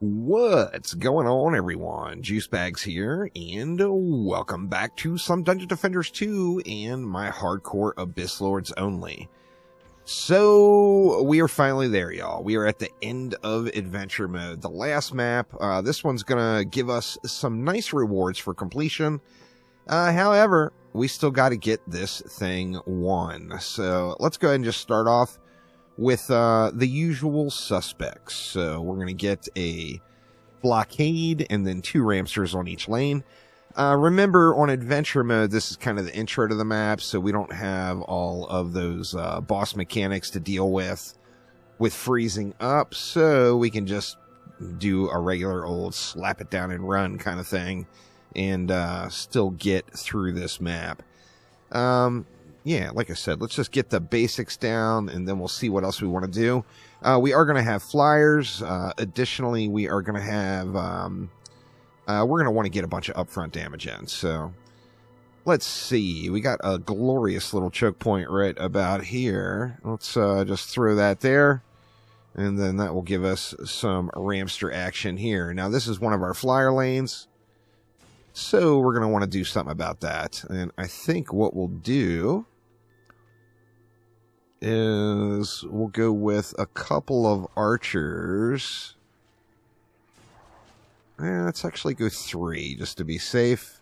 What's going on, everyone? Juicebags here, and welcome back to some Dungeon Defenders 2 and my hardcore Abyss Lords only. So, we are finally there, y'all. We are at the end of adventure mode. The last map, this one's gonna give us some nice rewards for completion. However, we still gotta get this thing won. So, let's go ahead and just start off with the usual suspects. So we're going to get a blockade and then 2 ramsters on each lane. Remember, on adventure mode, this is kind of the intro to the map, so we don't have all of those boss mechanics to deal with freezing up, so we can just do a regular old slap it down and run kind of thing and still get through this map. Yeah, like I said, let's just get the basics down, and then we'll see what else we want to do. We are going to have flyers. Additionally, we are going to have... we're going to want to get a bunch of upfront damage in. So, let's see. We got a glorious little choke point right about here. Let's just throw that there, and then that will give us some ramster action here. Now, this is one of our flyer lanes, so we're going to want to do something about that. And I think what we'll do is we'll go with a couple of archers. Let's actually go 3 just to be safe.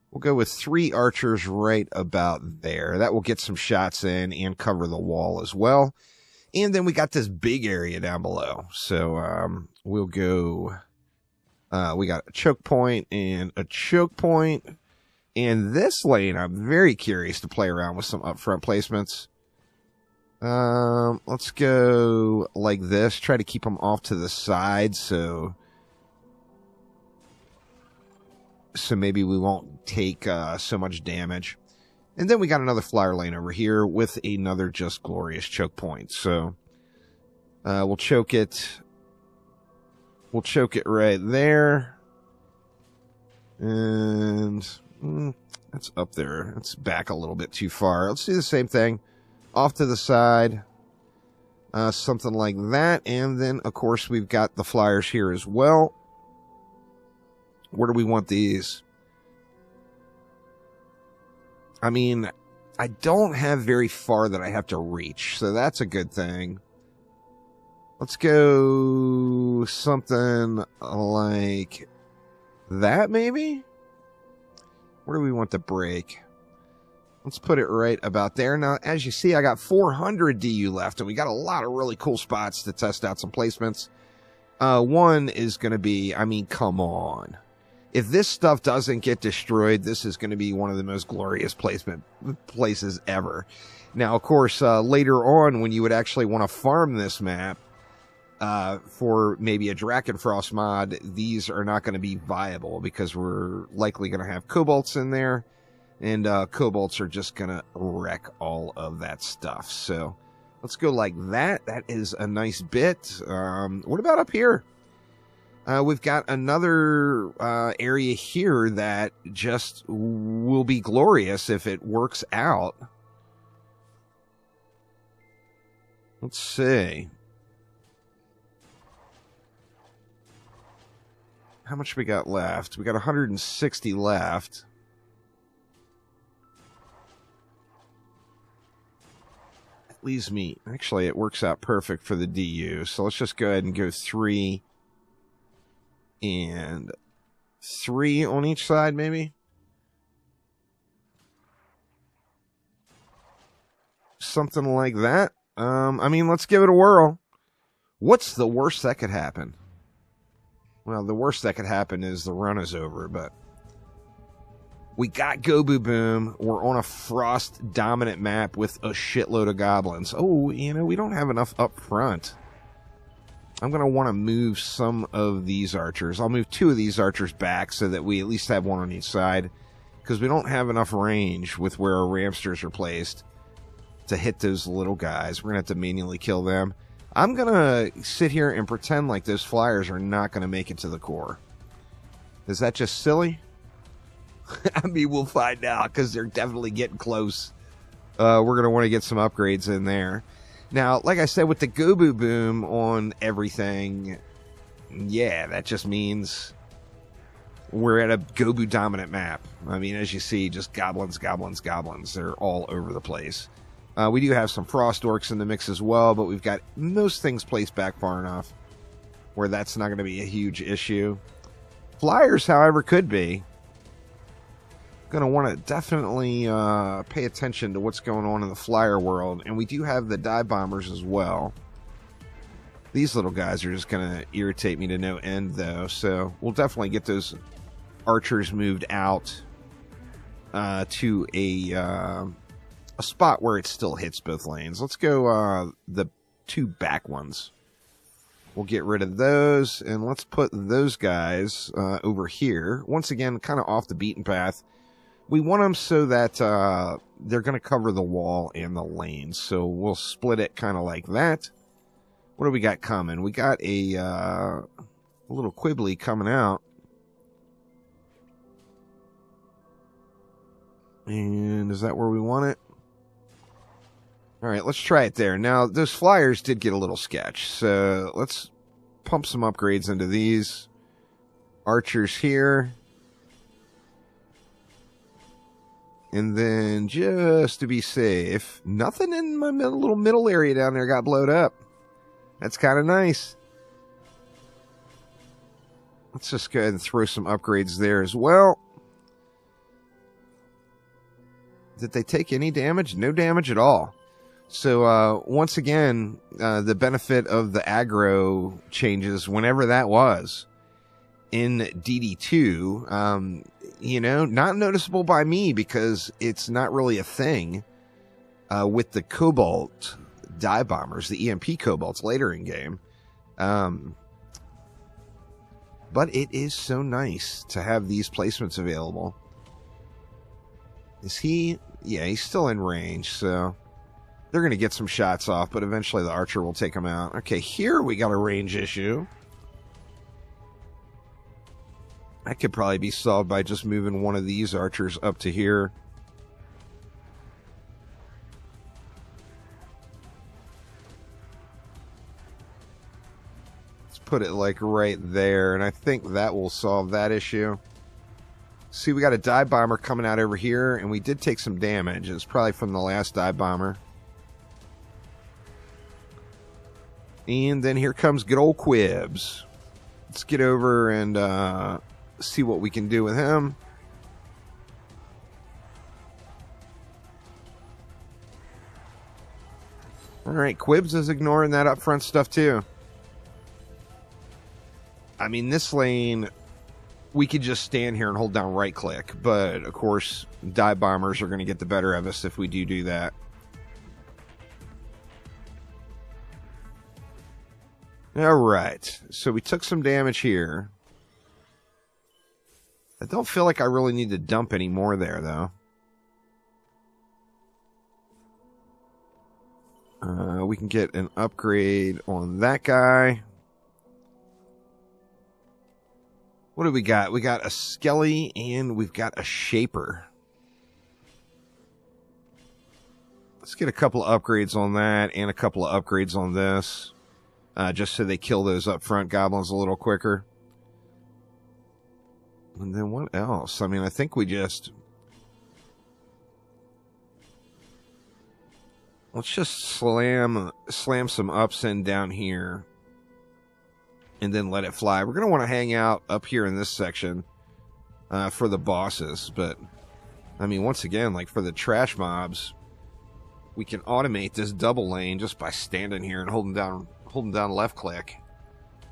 We'll go with 3 archers right about there. That will get some shots in and cover the wall as well. And then we got this big area down below. So we'll go... we got a choke point and a choke point. And this lane, I'm very curious to play around with some upfront placements. Let's go like this. Try to keep them off to the side, so maybe we won't take so much damage. And then we got another flyer lane over here with another just glorious choke point. So we'll choke it. We'll choke it right there. And... that's up there. It's back a little bit too far. Let's do the same thing. Off to the side. Something like that. And then, of course, we've got the flyers here as well. Where do we want these? I mean, I don't have very far that I have to reach, so that's a good thing. Let's go something like that, maybe? Where do we want to break? Let's put it right about there. Now, as you see, I got 400 DU left, and we got a lot of really cool spots to test out some placements. One is going to be, I mean, come on. If this stuff doesn't get destroyed, this is going to be one of the most glorious placement places ever. Now, of course, later on, when you would actually want to farm this map, for maybe a Drakenfrost mod, these are not going to be viable because we're likely going to have kobolds in there, and kobolds are just going to wreck all of that stuff. So let's go like that. That is a nice bit. What about up here? We've got another area here that just will be glorious if it works out. Let's see. How much we got left? We got 160 left. That leaves me... Actually, it works out perfect for the DU. So let's just go ahead and go 3 and 3 on each side, maybe? Something like that. I mean, let's give it a whirl. What's the worst that could happen? Well, the worst that could happen is the run is over, but we got Go Boo Boom. We're on a frost-dominant map with a shitload of goblins. Oh, you know, we don't have enough up front. I'm going to want to move some of these archers. I'll move 2 of these archers back so that we at least have 1 on each side, because we don't have enough range with where our ramsters are placed to hit those little guys. We're going to have to manually kill them. I'm going to sit here and pretend like those flyers are not going to make it to the core. Is that just silly? I mean, we'll find out, because they're definitely getting close. We're going to want to get some upgrades in there. Now, like I said, with the Gobu boom on everything, yeah, that just means we're at a Gobu dominant map. I mean, as you see, just goblins, goblins, goblins. They're all over the place. We do have some frost orcs in the mix as well, but we've got most things placed back far enough where that's not going to be a huge issue. Flyers, however, could be. Going to want to definitely pay attention to what's going on in the flyer world. And we do have the dive bombers as well. These little guys are just going to irritate me to no end, though. So we'll definitely get those archers moved out to a spot where it still hits both lanes. Let's go the two back ones. We'll get rid of those, and let's put those guys over here. Once again, kind of off the beaten path. We want them so that they're going to cover the wall and the lanes. So we'll split it kind of like that. What do we got coming? We got a little Quibbly coming out. And is that where we want it? All right, let's try it there. Now, those flyers did get a little sketch. So let's pump some upgrades into these. Archers here. And then, just to be safe, nothing in my little middle area down there got blowed up. That's kind of nice. Let's just go ahead and throw some upgrades there as well. Did they take any damage? No damage at all. So, once again, the benefit of the aggro changes, whenever that was, in DD2, you know, not noticeable by me because it's not really a thing with the Cobalt dive bombers, the EMP Cobalts later in game. But it is so nice to have these placements available. Is he? Yeah, he's still in range, so they're going to get some shots off, but eventually the archer will take him out. Okay, here we got a range issue. That could probably be solved by just moving one of these archers up to here. Let's put it like right there, and I think that will solve that issue. See, we got a dive bomber coming out over here, and we did take some damage. It's probably from the last dive bomber. And then here comes good old Quibbs. Let's get over and see what we can do with him. Alright, Quibbs is ignoring that up front stuff too. I mean, this lane, we could just stand here and hold down right click, but of course, dive bombers are going to get the better of us if we do that. Alright, so we took some damage here. I don't feel like I really need to dump any more there, though. We can get an upgrade on that guy. What do we got? We got a Skelly and we've got a Shaper. Let's get a couple of upgrades on that and a couple of upgrades on this. Just so they kill those up front goblins a little quicker. And then what else? I mean, I think we just... Let's just slam some ups in down here. And then let it fly. We're going to want to hang out up here in this section for the bosses. But, I mean, once again, like for the trash mobs, we can automate this double lane just by standing here and holding down left click.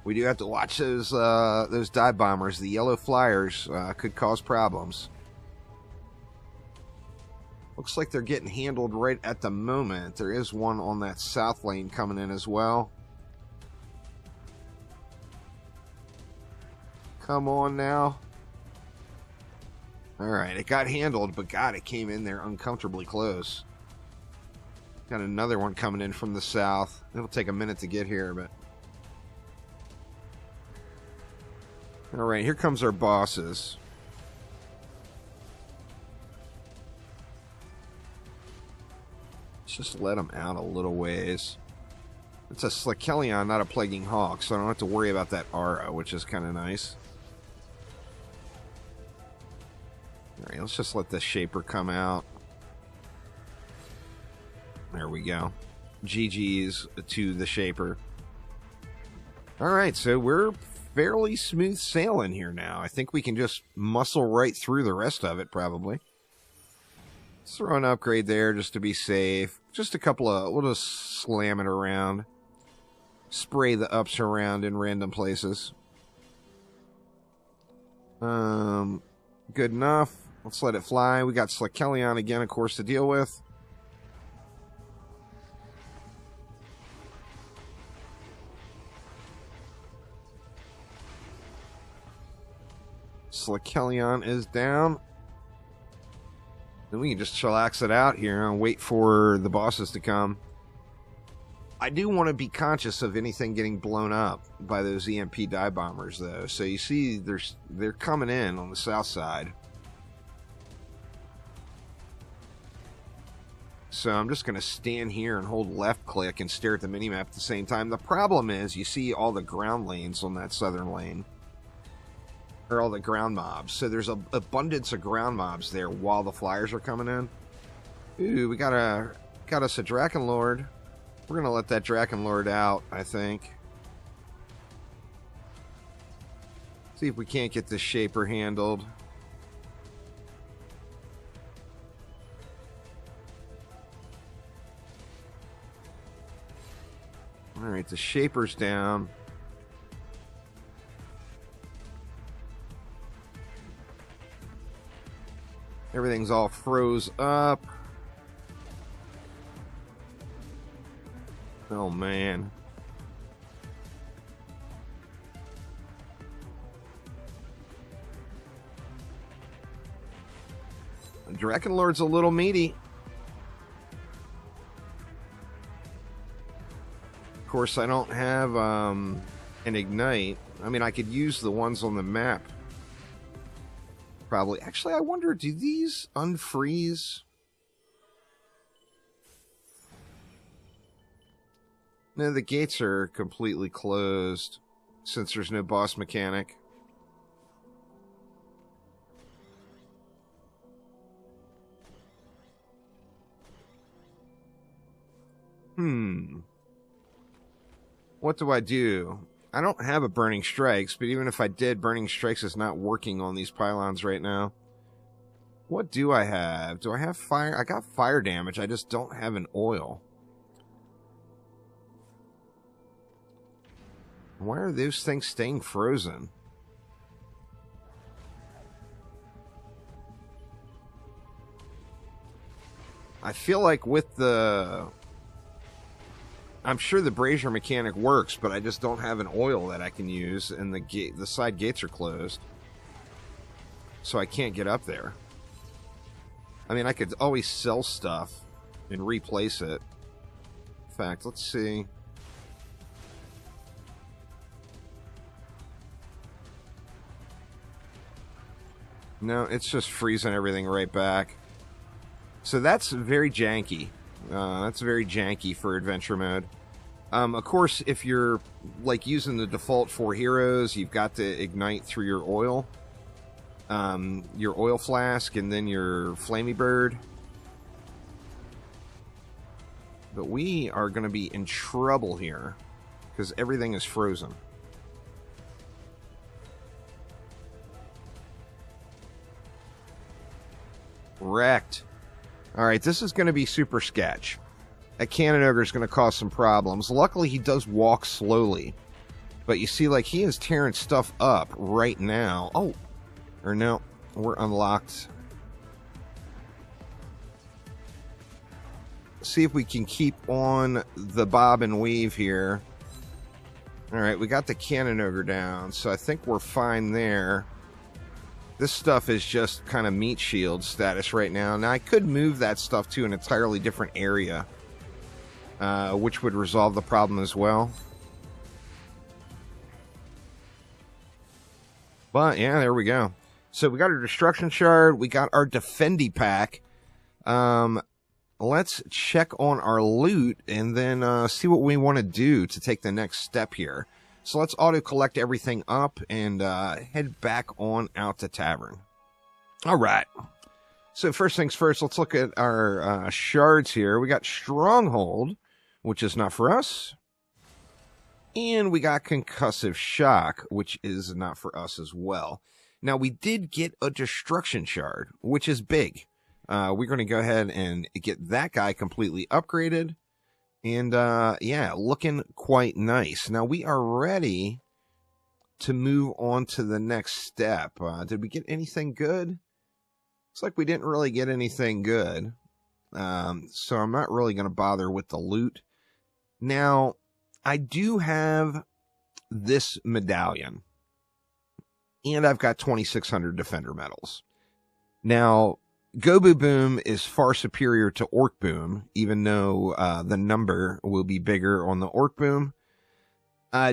We do have to watch those dive bombers. The yellow flyers could cause problems. Looks like they're getting handled right at the moment. There is one on that south lane coming in as well. Come on now. Alright, it got handled, but God, it came in there uncomfortably close. Got another one coming in from the south. It'll take a minute to get here, but... Alright, here comes our bosses. Let's just let them out a little ways. It's a Slickelion, not a Plaguing Hawk, so I don't have to worry about that aura, which is kind of nice. Alright, let's just let the Shaper come out. There we go. GG's to the Shaper. Alright, so we're fairly smooth sailing here now. I think we can just muscle right through the rest of it, probably. Let's throw an upgrade there just to be safe. Just a couple of... We'll just slam it around. Spray the ups around in random places. Good enough. Let's let it fly. We got Slickelion again, of course, to deal with. Slickelion is down. Then we can just chillax it out here and wait for the bosses to come. I do want to be conscious of anything getting blown up by those EMP dive bombers, though. So you see, they're coming in on the south side. So I'm just going to stand here and hold left click and stare at the minimap at the same time. The problem is you see all the ground lanes on that southern lane. Or all the ground mobs. So there's an abundance of ground mobs there while the flyers are coming in. Ooh, we got us a Drakenlord. We're going to let that Drakenlord out, I think. See if we can't get this Shaper handled. Alright, the Shaper's down. Everything's all froze up. Oh, man. Drakenlord's a little meaty. Of course, I don't have an Ignite. I mean, I could use the ones on the map. Probably. Actually, I wonder, do these unfreeze? No, the gates are completely closed since there's no boss mechanic. What do I do? I don't have a Burning Strikes, but even if I did, Burning Strikes is not working on these pylons right now. What do I have? Do I have fire? I got fire damage. I just don't have an oil. Why are those things staying frozen? I feel like with the... I'm sure the brazier mechanic works, but I just don't have an oil that I can use, and the side gates are closed. So I can't get up there. I mean, I could always sell stuff and replace it. In fact, let's see. No, it's just freezing everything right back. So that's very janky. That's very janky for adventure mode. Of course, if you're like using the default 4 heroes, you've got to ignite through your oil flask, and then your Flamey Bird. But we are going to be in trouble here because everything is frozen. Wrecked. Alright, this is going to be super sketch. That Cannon Ogre is going to cause some problems. Luckily, he does walk slowly. But you see, like, he is tearing stuff up right now. Oh! Or no, we're unlocked. See if we can keep on the bob and weave here. Alright, we got the Cannon Ogre down, so I think we're fine there. This stuff is just kind of meat shield status right now. Now, I could move that stuff to an entirely different area, which would resolve the problem as well. But, yeah, there we go. So, we got our Destruction Shard. We got our Defendy Pack. let's check on our loot and then see what we want to do to take the next step here. So let's auto-collect everything up and head back on out to Tavern. All right. So first things first, let's look at our shards here. We got Stronghold, which is not for us. And we got Concussive Shock, which is not for us as well. Now, we did get a Destruction Shard, which is big. We're going to go ahead and get that guy completely upgraded. And, yeah, looking quite nice. Now, we are ready to move on to the next step. Did we get anything good? Looks like we didn't really get anything good. So I'm not really going to bother with the loot. Now, I do have this medallion. And I've got 2,600 Defender medals. Now, Gobu Boom is far superior to Orc Boom, even though the number will be bigger on the Orc Boom.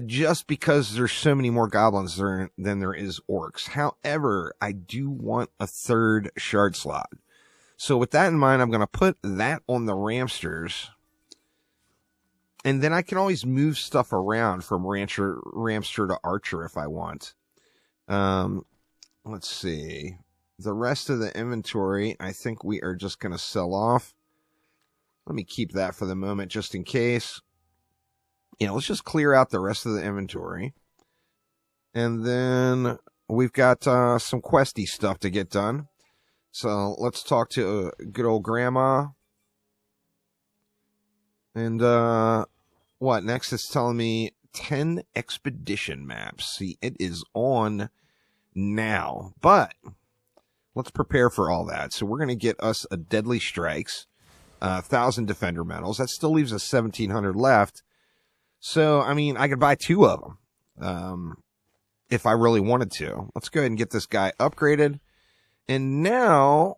Just because there's so many more goblins than there is orcs. However, I do want a third shard slot. So with that in mind, I'm going to put that on the Ramsters. And then I can always move stuff around from Ramster to Archer if I want. Let's see. The rest of the inventory, I think we are just going to sell off. Let me keep that for the moment just in case. Yeah, let's just clear out the rest of the inventory. And then we've got some questy stuff to get done. So let's talk to good old Grandma. And what? Next it's telling me 10 expedition maps. See, it is on now. But let's prepare for all that. So we're going to get us a Deadly Strikes, 1,000 Defender medals. That still leaves us 1,700 left. So, I mean, I could buy 2 of them if I really wanted to. Let's go ahead and get this guy upgraded. And now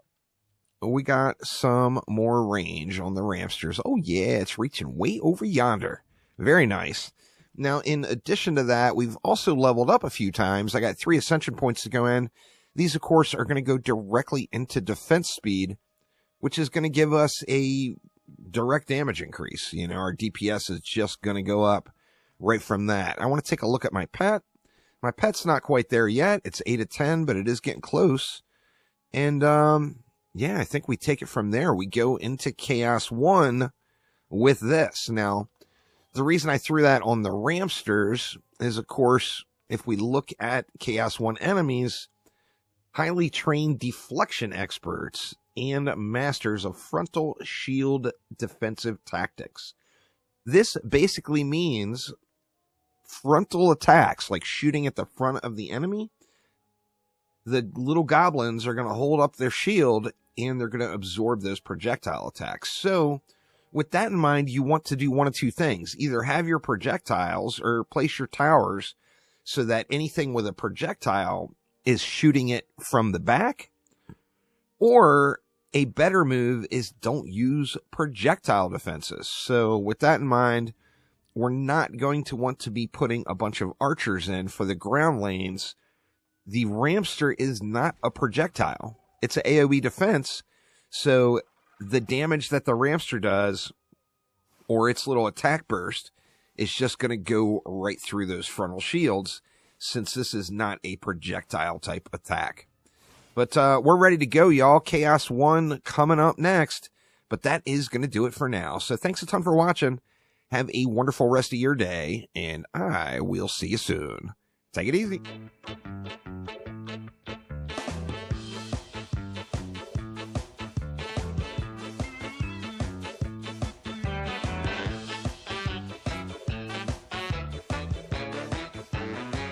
we got some more range on the Ramsters. Oh, yeah, it's reaching way over yonder. Very nice. Now, in addition to that, we've also leveled up a few times. I got 3 Ascension points to go in. These, of course, are going to go directly into defense speed, which is going to give us a direct damage increase. You know, our DPS is just going to go up right from that. I want to take a look at my pet. My pet's not quite there yet. It's 8 of 10, but it is getting close. And, yeah, I think we take it from there. We go into Chaos 1 with this. Now, the reason I threw that on the Ramsters is, of course, if we look at Chaos 1 enemies, highly trained deflection experts and masters of frontal shield defensive tactics. This basically means frontal attacks, like shooting at the front of the enemy. The little goblins are going to hold up their shield and they're going to absorb those projectile attacks. So with that in mind, you want to do one of 2 things. Either have your projectiles or place your towers so that anything with a projectile is shooting it from the back. Or a better move is don't use projectile defenses. So with that in mind, we're not going to want to be putting a bunch of archers in for the ground lanes. The Ramster is not a projectile. It's an AoE defense. So the damage that the Ramster does, or its little attack burst, is just going to go right through those frontal shields, since this is not a projectile type attack. But we're ready to go, y'all. Chaos 1 coming up next. But that is going to do it for now. So thanks a ton for watching. Have a wonderful rest of your day, and I will see you soon. Take it easy.